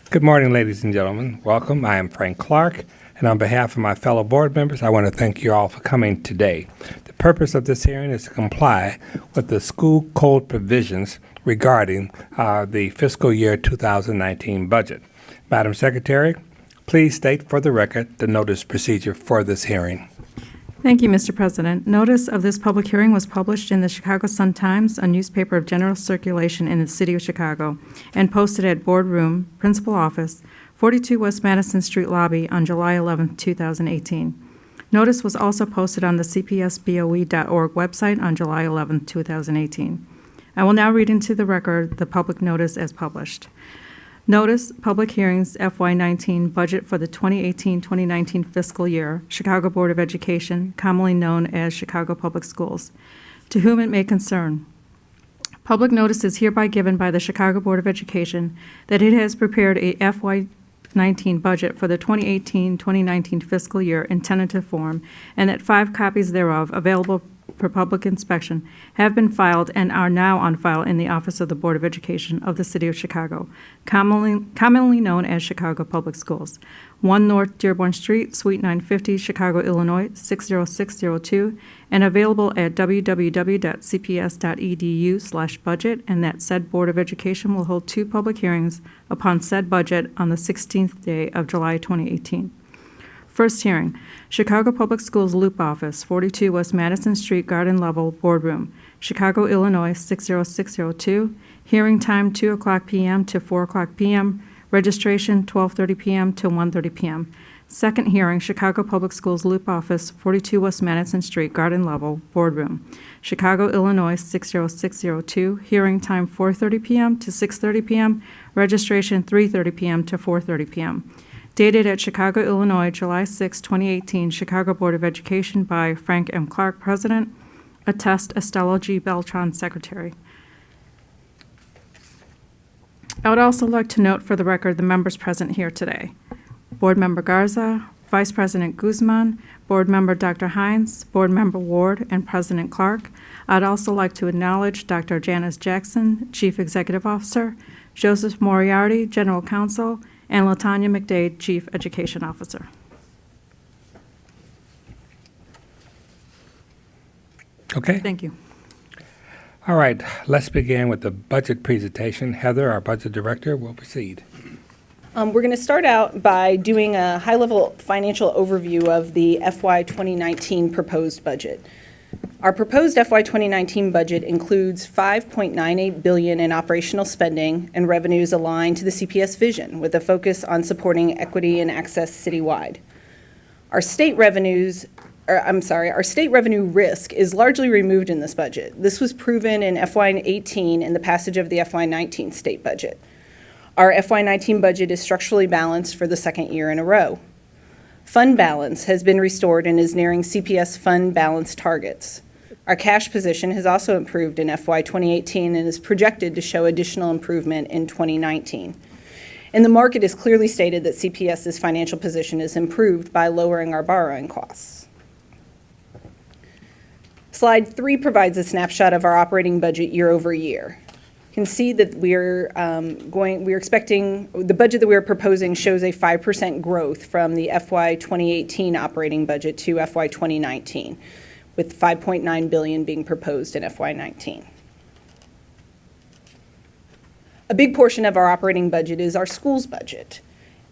Good morning, ladies and gentlemen. Welcome. I am Frank Clark, and on behalf of my fellow board members, I want to thank you all for coming today. The purpose of this hearing is to comply with the school code provisions regarding the fiscal year 2019 budget. Madam Secretary, please state for the record the notice procedure for this hearing. Thank you, Mr. President. Notice of this public hearing was published in the Chicago Sun-Times, a newspaper of general circulation in the city of Chicago, and posted at Boardroom, Principal Office, 42 West Madison Street Lobby on July 11, 2018. Notice was also posted on the cpsboe.org website on July 11, 2018. I will now read into the record the public notice as published. Notice, public hearings, FY19 budget for the 2018-2019 fiscal year, Chicago Board of Education, commonly known as Chicago Public Schools. To whom it may concern. Public notice is hereby given by the Chicago Board of Education that it has prepared a FY19 budget for the 2018-2019 fiscal year in tentative form, and that 5 copies thereof, available for public inspection, have been filed and are now on file in the Office of the Board of Education of the City of Chicago, commonly known as Chicago Public Schools. 1 North Dearborn Street, Suite 950, Chicago, Illinois, 60602, and available at www.cps.edu/budget, and that said Board of Education will hold 2 public hearings upon said budget on the 16th day of July 2018. First hearing, Chicago Public Schools Loop Office, 42 West Madison Street, Garden Level, Boardroom, Chicago, Illinois, 60602. Hearing time 2 o'clock p.m. to 4 o'clock p.m. Registration 12:30 p.m. to 1:30 p.m. Second hearing, Chicago Public Schools Loop Office, 42 West Madison Street, Garden Level, Boardroom, Chicago, Illinois, 60602. Hearing time 4:30 p.m. to 6:30 p.m. Registration 3:30 p.m. to 4:30 p.m. Dated at Chicago, Illinois, July 6, 2018, Chicago Board of Education by Frank M. Clark, President. Attest Estella G. Beltran, Secretary. I would also like to note for the record the members present here today. Board Member Garza, Vice President Guzman, Board Member Dr. Hines, Board Member Ward, and President Clark. I'd also like to acknowledge Dr. Janice Jackson, Chief Executive Officer, Joseph Moriarty, General Counsel, and LaTanya McDade, Chief Education Officer. Okay. Thank you. All right. Let's begin with the budget presentation. Heather, our budget director, will proceed. We're going to start out by doing a high-level financial overview of the FY 2019 proposed budget. Our proposed FY 2019 budget includes $5.98 billion in operational spending and revenues aligned to the CPS vision, with a focus on supporting equity and access citywide. Our state revenue risk is largely removed in this budget. This was proven in FY 18 in the passage of the FY 19 state budget. Our FY 19 budget is structurally balanced for the second year in a row. Fund balance has been restored and is nearing CPS fund balance targets. Our cash position has also improved in FY 2018 and is projected to show additional improvement in 2019. And the market has clearly stated that CPS's financial position is improved by lowering our borrowing costs. Slide 3 provides a snapshot of our operating budget year over year. You can see that we're expecting, the budget that we're proposing shows a 5% growth from the FY 2018 operating budget to FY 2019, with $5.9 billion being proposed in FY 19. A big portion of our operating budget is our schools budget.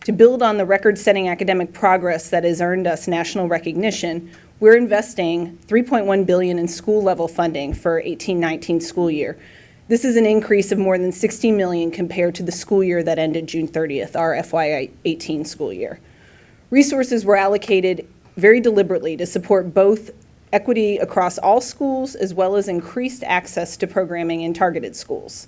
To build on the record-setting academic progress that has earned us national recognition, we're investing $3.1 billion in school-level funding for 18-19 school year. This is an increase of more than $60 million compared to the school year that ended June 30th, our FY 18 school year. Resources were allocated very deliberately to support both equity across all schools as well as increased access to programming in targeted schools.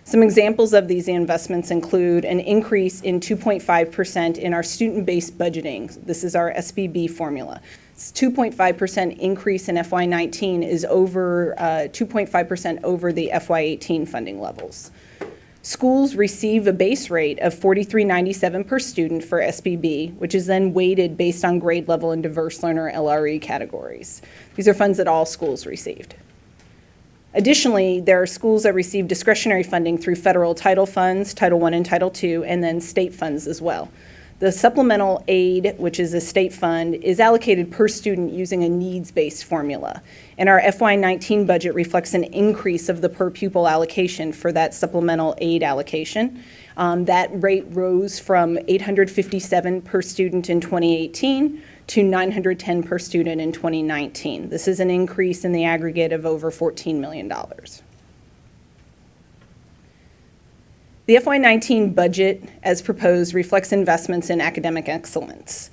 Some examples of these investments include an increase in 2.5% in our student-based budgeting. This is our SBB formula. 2.5% increase in FY19 is over 2.5% over the FY18 funding levels. Schools receive a base rate of $43.97 per student for SBB, which is then weighted based on grade level and diverse learner LRE categories. These are funds that all schools received. Additionally, there are schools that receive discretionary funding through federal title funds, Title I and Title II, and then state funds as well. The supplemental aid, which is a state fund, is allocated per student using a needs-based formula. And our FY19 budget reflects an increase of the per pupil allocation for that supplemental aid allocation. That rate rose from $857 per student in 2018 to $910 per student in 2019. This is an increase in the aggregate of over $14 million. The FY19 budget, as proposed, reflects investments in academic excellence.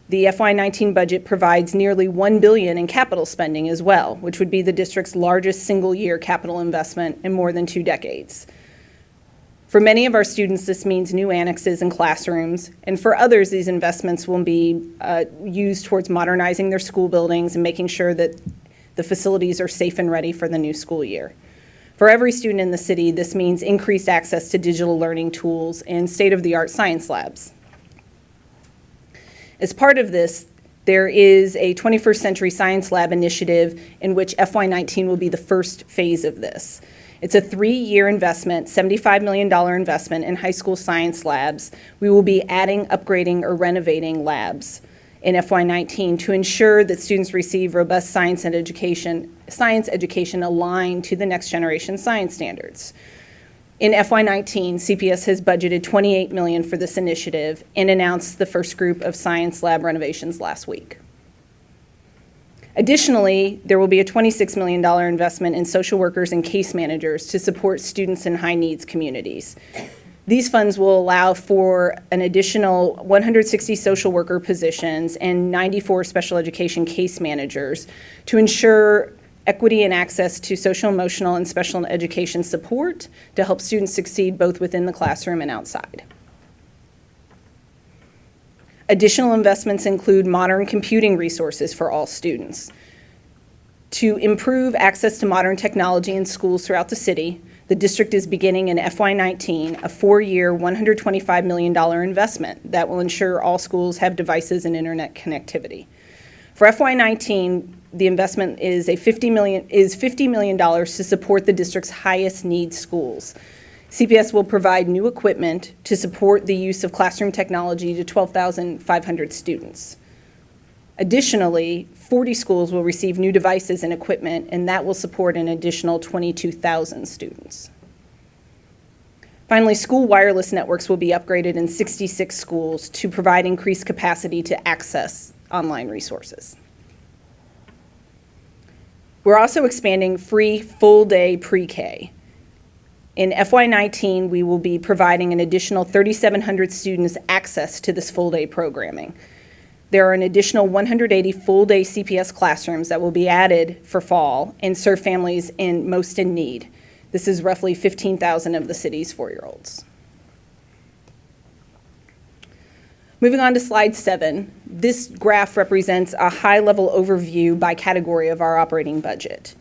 The FY19 budget provides nearly $1 billion in capital spending as well, which would be the district's largest single-year capital investment in more than 2 decades. For many of our students, this means new annexes and classrooms, and for others, these investments will be used towards modernizing their school buildings and making sure that the facilities are safe and ready for the new school year. For every student in the city, this means increased access to digital learning tools and state-of-the-art science labs. As part of this, there is a 21st Century Science Lab initiative in which FY19 will be the first phase of this. It's a 3-year investment, $75 million investment in high school science labs. We will be adding, upgrading, or renovating labs in FY19 to ensure that students receive robust science education aligned to the next generation science standards. In FY19, CPS has budgeted $28 million for this initiative and announced the first group of science lab renovations last week. Additionally, there will be a $26 million investment in social workers and case managers to support students in high-needs communities. These funds will allow for an additional 160 social worker positions and 94 special education case managers to ensure equity and access to social, emotional, and special education support to help students succeed both within the classroom and outside. Additional investments include modern computing resources for all students. To improve access to modern technology in schools throughout the city, the district is beginning in FY19 a 4-year, $125 million investment that will ensure all schools have devices and internet connectivity. For FY19, the investment is $50 million to support the district's highest needs schools. CPS will provide new equipment to support the use of classroom technology to 12,500 students. Additionally, 40 schools will receive new devices and equipment, and that will support an additional 22,000 students. Finally, school wireless networks will be upgraded in 66 schools to provide increased capacity to access online resources. We're also expanding free full-day pre-K. In FY19, we will be providing an additional 3,700 students access to this full-day programming. There are an additional 180 full-day CPS classrooms that will be added for fall and serve families most in need. This is roughly 15,000 of the city's 4-year-olds. Moving on to slide 7, this graph represents a high-level overview by category of our operating budget.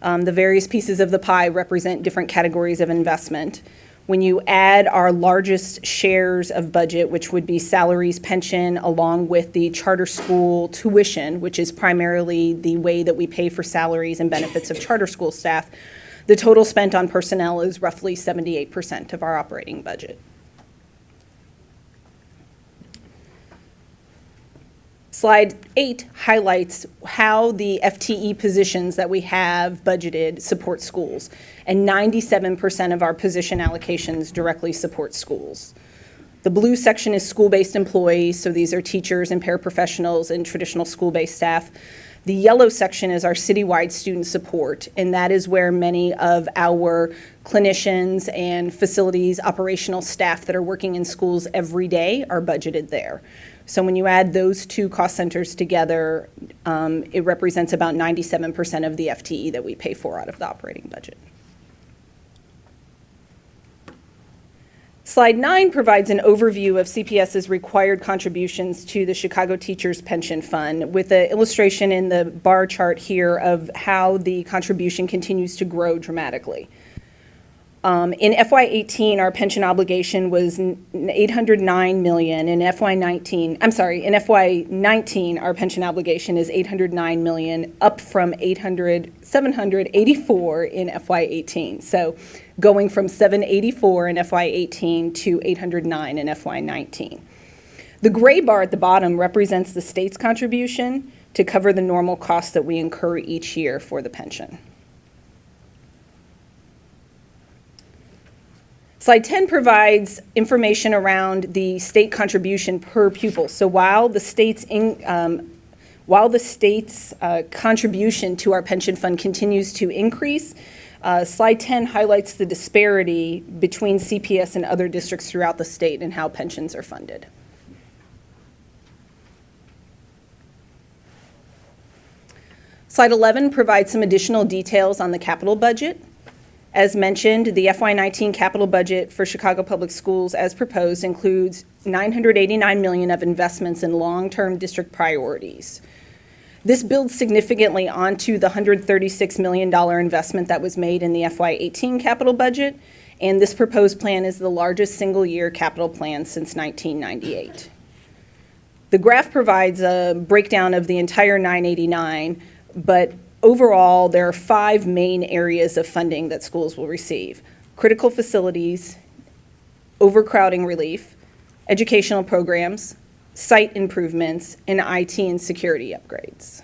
The various pieces of the pie represent different categories of investment. When you add our largest shares of budget, which would be salaries, pension, along with the charter school tuition, which is primarily the way that we pay for salaries and benefits of charter school staff, the total spent on personnel is roughly 78% of our operating budget. Slide 8 highlights how the FTE positions that we have budgeted support schools, and 97% of our position allocations directly support schools. The blue section is school-based employees, so these are teachers and paraprofessionals and traditional school-based staff. The yellow section is our citywide student support, and that is where many of our clinicians and facilities operational staff that are working in schools every day are budgeted there. So when you add those two cost centers together, it represents about 97% of the FTE that we pay for out of the operating budget. Slide 9 provides an overview of CPS's required contributions to the Chicago Teachers Pension Fund, with an illustration in the bar chart here of how the contribution continues to grow dramatically. In FY18, our pension obligation was $809 million. In FY19, our pension obligation is $809 million, up from $784 in FY18. So going from $784 in FY18 to $809 in FY19. The gray bar at the bottom represents the state's contribution to cover the normal costs that we incur each year for the pension. Slide 10 provides information around the state contribution per pupil. So while the state's contribution to our pension fund continues to increase, slide 10 highlights the disparity between CPS and other districts throughout the state and how pensions are funded. Slide 11 provides some additional details on the capital budget. As mentioned, the FY19 capital budget for Chicago Public Schools as proposed includes $989 million of investments in long-term district priorities. This builds significantly onto the $136 million investment that was made in the FY18 capital budget, and this proposed plan is the largest single-year capital plan since 1998. The graph provides a breakdown of the entire 989, but overall, there are 5 main areas of funding that schools will receive: critical facilities, overcrowding relief, educational programs, site improvements, and IT and security upgrades.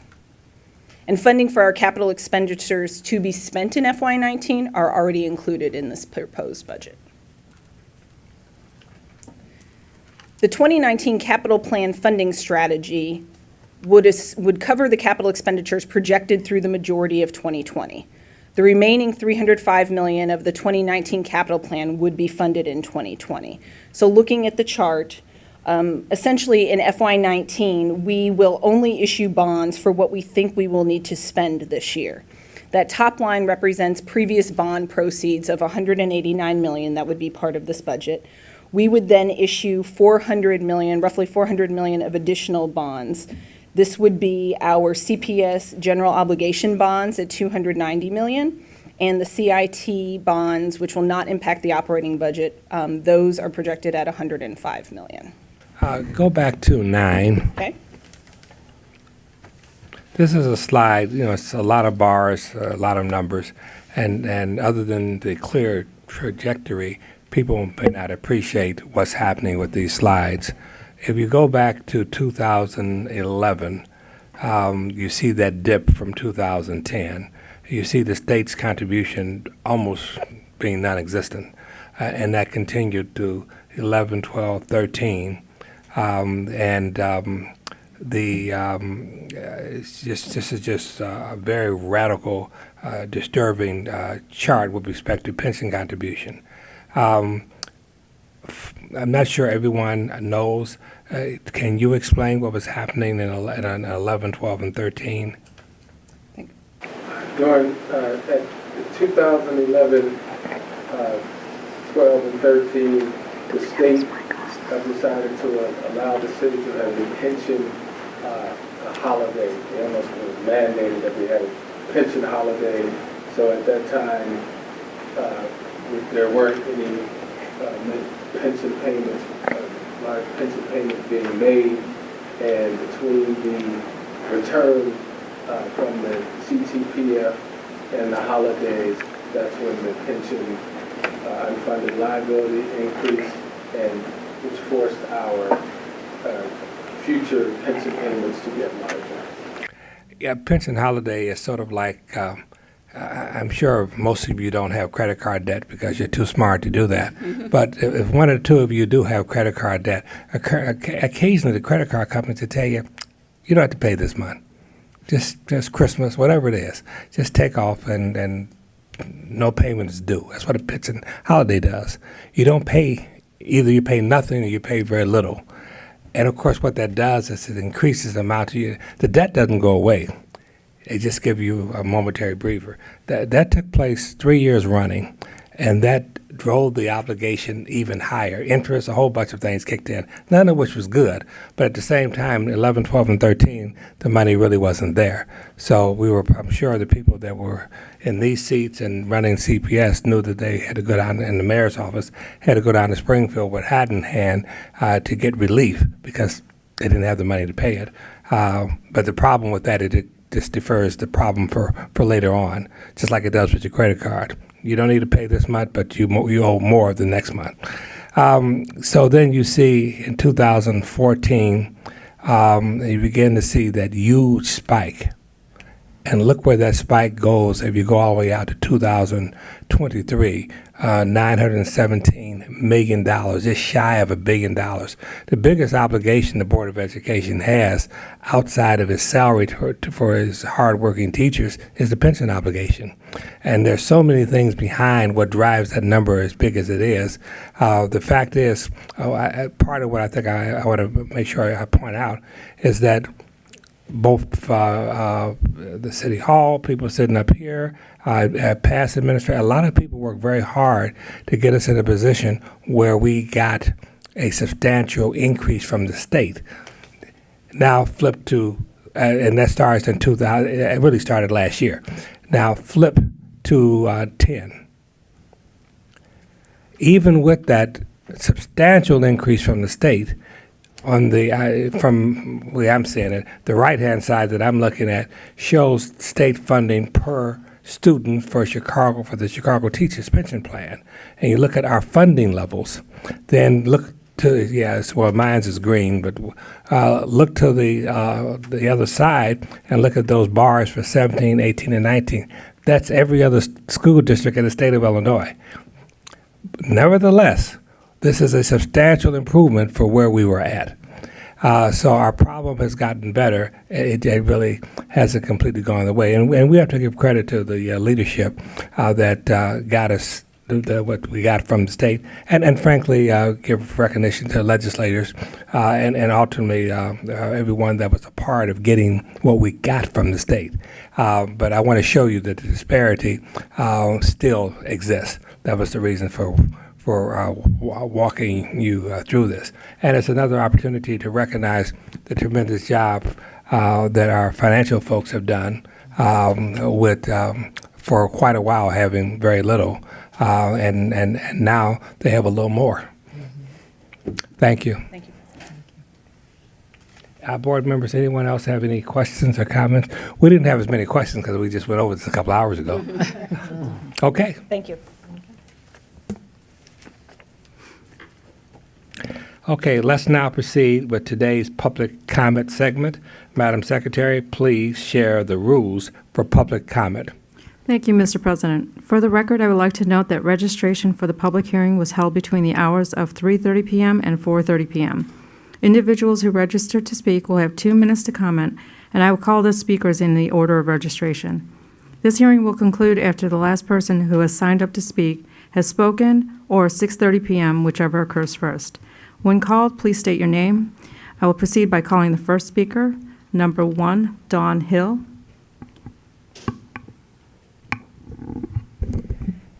And funding for our capital expenditures to be spent in FY19 are already included in this proposed budget. The 2019 capital plan funding strategy would cover the capital expenditures projected through the majority of 2020. The remaining $305 million of the 2019 capital plan would be funded in 2020. So looking at the chart, essentially in FY19, we will only issue bonds for what we think we will need to spend this year. That top line represents previous bond proceeds of $189 million that would be part of this budget. We would then issue roughly $400 million of additional bonds. This would be our CPS general obligation bonds at $290 million, and the CIT bonds, which will not impact the operating budget. Those are projected at $105 million. Go back to 9. Okay. This is a slide, it's a lot of bars, a lot of numbers, and other than the clear trajectory, people may not appreciate what's happening with these slides. If you go back to 2011, you see that dip from 2010. You see the state's contribution almost being non-existent, and that continued to 11, 12, 13. This is just a very radical, disturbing chart with respect to pension contribution. I'm not sure everyone knows. Can you explain what was happening in 11, 12, and 13? During at 2011, 12, and 13, the state decided to allow the city to have a pension holiday. They almost mandated that we had a pension holiday. So at that time, there weren't any pension payments, large pension payments being made, and between the return from the CTPF and the holidays, that's when the pension unfunded liability increased, and which forced our future pension payments to get larger. Yeah, pension holiday is sort of like, I'm sure most of you don't have credit card debt because you're too smart to do that. Mm-hmm. But if one or two of you do have credit card debt, occasionally the credit card companies will tell you, you don't have to pay this month. Just Christmas, whatever it is. Just take off and no payment is due. That's what a pension holiday does. You don't pay, either you pay nothing or you pay very little. And of course what that does is it increases the amount of you. The debt doesn't go away. It just gives you a momentary breather. That took place 3 years running, And that drove the obligation even higher. Interest, a whole bunch of things kicked in, none of which was good. But at the same time, 11, 12, and 13, the money really wasn't there. So I'm sure the people that were in these seats and running CPS knew that they had to go down in the mayor's office, had to go down to Springfield with hat in hand to get relief because they didn't have the money to pay it. But the problem with that is it just defers the problem for later on, just like it does with your credit card. You don't need to pay this month, but you owe more the next month. So then you see in 2014, you begin to see that huge spike. And look where that spike goes if you go all the way out to 2023, $917 million, just shy of $1 billion. The biggest obligation the Board of Education has outside of his salary for his hardworking teachers is the pension obligation. And there's so many things behind what drives that number as big as it is. The fact is, part of what I think I want to make sure I point out is that both the City Hall, people sitting up here, past administrators, a lot of people work very hard to get us in a position where we got a substantial increase from the state. Now flip to, and that starts in 2000, it really started last year. Now flip to 10. Even with that substantial increase from the state, on the from the way I'm seeing it, the right-hand side that I'm looking at shows state funding per student for the Chicago Teachers Pension Plan. And you look at our funding levels, then look to, well, mine's is green, but look to the other side and look at those bars for 17, 18, and 19. That's every other school district in the state of Illinois. Nevertheless, this is a substantial improvement for where we were at. So our problem has gotten better. It really hasn't completely gone away. And we have to give credit to the leadership that got us what we got from the state. And frankly, give recognition to legislators and ultimately everyone that was a part of getting what we got from the state. But I want to show you that the disparity still exists. That was the reason for walking you through this. And it's another opportunity to recognize the tremendous job that our financial folks have done with for quite a while having very little, and now they have a little more. Thank you. Thank you. Board members, anyone else have any questions or comments? We didn't have as many questions because we just went over this a couple hours ago. Okay. Thank you. Okay, let's now proceed with today's public comment segment. Madam Secretary, please share the rules for public comment. Thank you, Mr. President. For the record, I would like to note that registration for the public hearing was held between the hours of 3:30 p.m. and 4:30 p.m. Individuals who registered to speak will have 2 minutes to comment, and I will call the speakers in the order of registration. This hearing will conclude after the last person who has signed up to speak has spoken, or 6:30 p.m., whichever occurs first. When called, please state your name. I will proceed by calling the first speaker, number 1, Dawn Hill.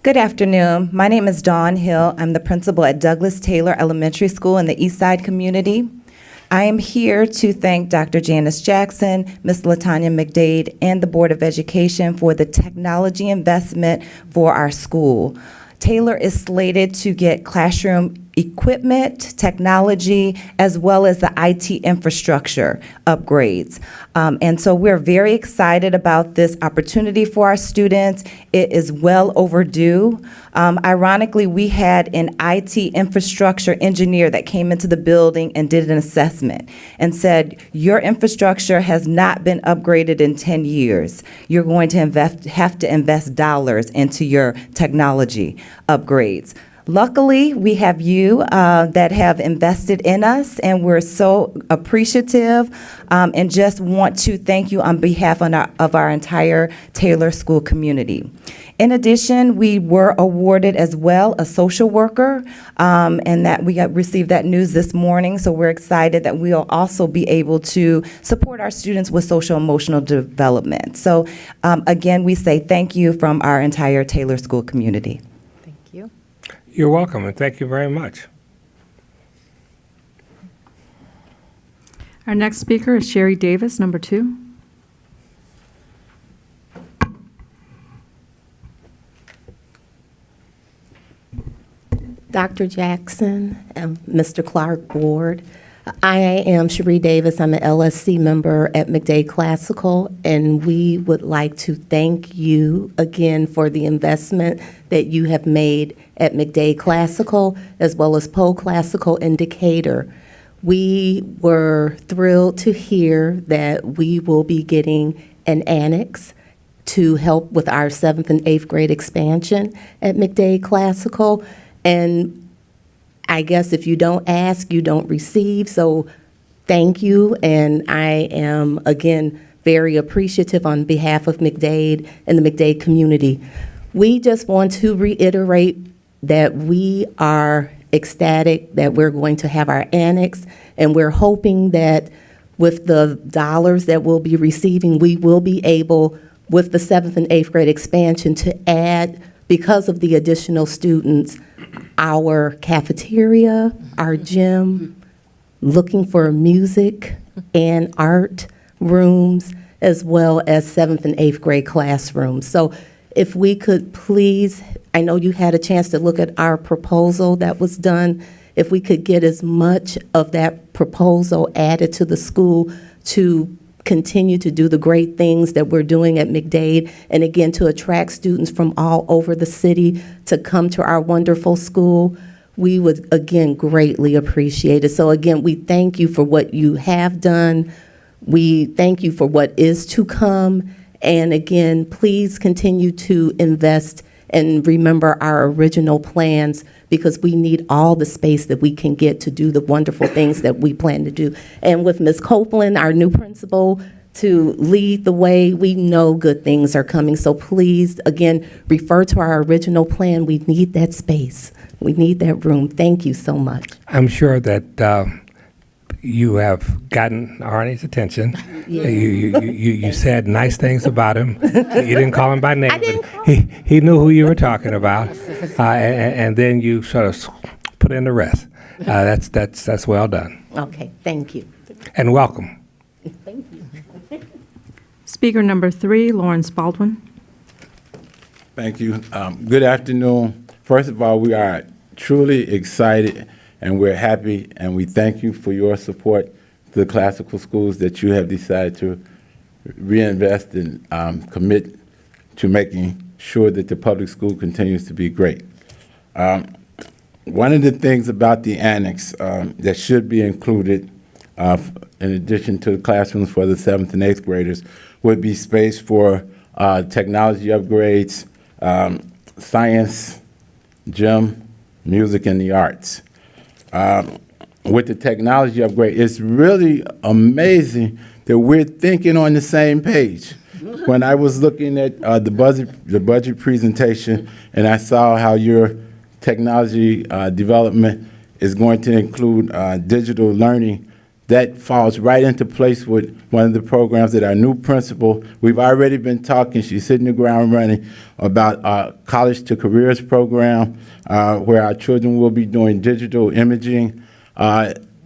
Good afternoon. My name is Dawn Hill. I'm the principal at Douglas Taylor Elementary School in the East Side community. I am here to thank Dr. Janice Jackson, Ms. LaTanya McDade, and the Board of Education for the technology investment for our school. Taylor is slated to get classroom equipment, technology, as well as the IT infrastructure upgrades. And so we're very excited about this opportunity for our students. It is well overdue. Ironically, we had an IT infrastructure engineer that came into the building and did an assessment and said, your infrastructure has not been upgraded in 10 years. You're going to have to invest dollars into your technology upgrades. Luckily, we have you that have invested in us, and we're so appreciative and just want to thank you on behalf of our entire Taylor School community. In addition, we were awarded as well a social worker, and that we received that news this morning, so we're excited that we'll also be able to support our students with social emotional development. So again, we say thank you from our entire Taylor School community. You're welcome, and thank you very much. Our next speaker is Sherry Davis, number 2. Dr. Jackson and Mr. Clark Ward. I am Cherie Davis. I'm an LSC member at McDade Classical, and we would like to thank you again for the investment that you have made at McDade Classical as well as Poe Classical in Decatur. We were thrilled to hear that we will be getting an annex to help with our 7th and 8th grade expansion at McDade Classical. And I guess if you don't ask, you don't receive. So thank you. And I am, again, very appreciative on behalf of McDade and the McDade community. We just want to reiterate that we are ecstatic that we're going to have our annex, and we're hoping that with the dollars that we'll be receiving, we will be able, with the 7th and 8th grade expansion, to add, because of the additional students, our cafeteria, our gym, looking for music and art rooms, as well as 7th and 8th grade classrooms. So if we could please, I know you had a chance to look at our proposal that was done, if we could get as much of that proposal added to the school to continue to do the great things that we're doing at McDade, and again, to attract students from all over the city to come to our wonderful school, we would, again, greatly appreciate it. So again, we thank you for what you have done. We thank you for what is to come. And again, please continue to invest and remember our original plans, because we need all the space that we can get to do the wonderful things that we plan to do. And with Ms. Copeland, our new principal, to lead the way, we know good things are coming. So please, again, refer to our original plan. We need that space. We need that room. Thank you so much. I'm sure that you have gotten Arnie's attention. You said nice things about him. You didn't call him by name. I didn't but he knew who you were talking about, and then you sort of put in the rest. That's well done. Okay, thank you. And welcome. Thank you. Speaker number 3, Lawrence Baldwin. Thank you. Good afternoon. First of all, we are truly excited and we're happy, and we thank you for your support to the classical schools that you have decided to reinvest and commit to making sure that the public school continues to be great. One of the things about the annex that should be included, in addition to the classrooms for the 7th and 8th graders, would be space for technology upgrades, science, gym, music, and the arts. With the technology upgrade, it's really amazing that we're thinking on the same page. When I was looking at the budget presentation, and I saw how your technology development is going to include digital learning, that falls right into place with one of the programs that our new principal, we've already been talking, she's hitting the ground running, about our College to Careers program, where our children will be doing digital imaging.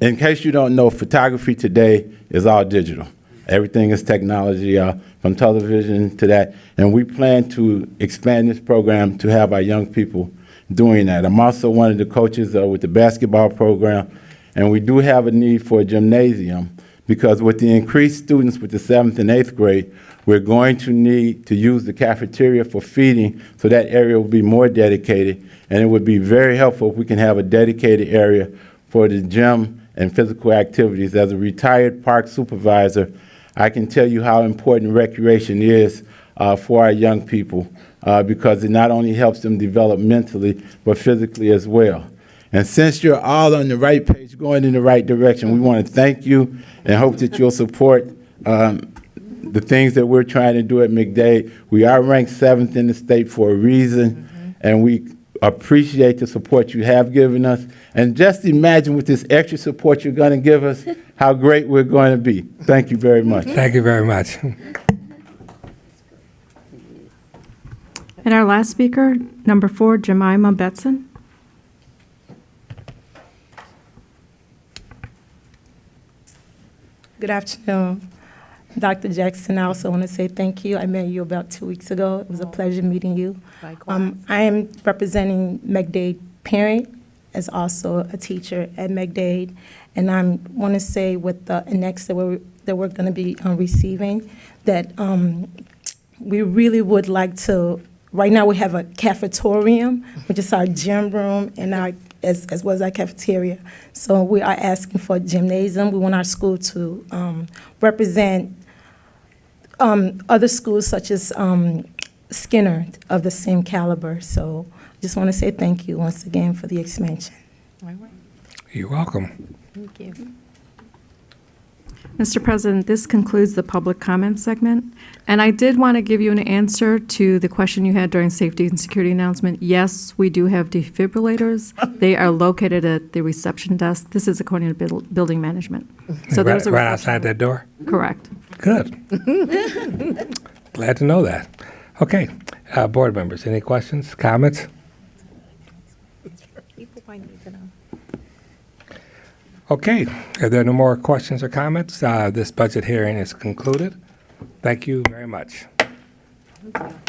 In case you don't know, photography today is all digital. Everything is technology, from television to that. And we plan to expand this program to have our young people doing that. I'm also one of the coaches with the basketball program, and we do have a need for a gymnasium, because with the increased students with the 7th and 8th grade, we're going to need to use the cafeteria for feeding, so that area will be more dedicated. And it would be very helpful if we can have a dedicated area for the gym and physical activities. As a retired park supervisor, I can tell you how important recreation is for our young people, because it not only helps them develop mentally, but physically as well. And since you're all on the right page, going in the right direction, we want to thank you and hope that you'll support the things that we're trying to do at McDade. We are ranked 7th in the state for a reason, and we appreciate the support you have given us. And just imagine with this extra support you're going to give us, how great we're going to be. Thank you very much. Thank you very much. And our last speaker, number 4, Jemima Betson. Good afternoon. Dr. Jackson, I also want to say thank you. I met you about 2 weeks ago. It was a pleasure meeting you. Likewise. I am representing McDade parent, as also a teacher at McDade, and I want to say with the annex that we're going to be receiving, that we really would like to. Right now, we have a cafetorium, which is our gym room, and as well as our cafeteria. So we are asking for a gymnasium. We want our school to represent other schools such as Skinner of the same caliber. So I just want to say thank you once again for the expansion. You're welcome. Thank you. Mr. President, this concludes the public comment segment. And I did want to give you an answer to the question you had during safety and security announcement. Yes, we do have defibrillators. They are located at the reception desk. This is according to building management. So there's a Right outside that door? Correct. Good. Glad to know that. Okay, board members, any questions, comments? People might need to know. Okay, if there are no more questions or comments, this budget hearing is concluded. Thank you very much. Thank you.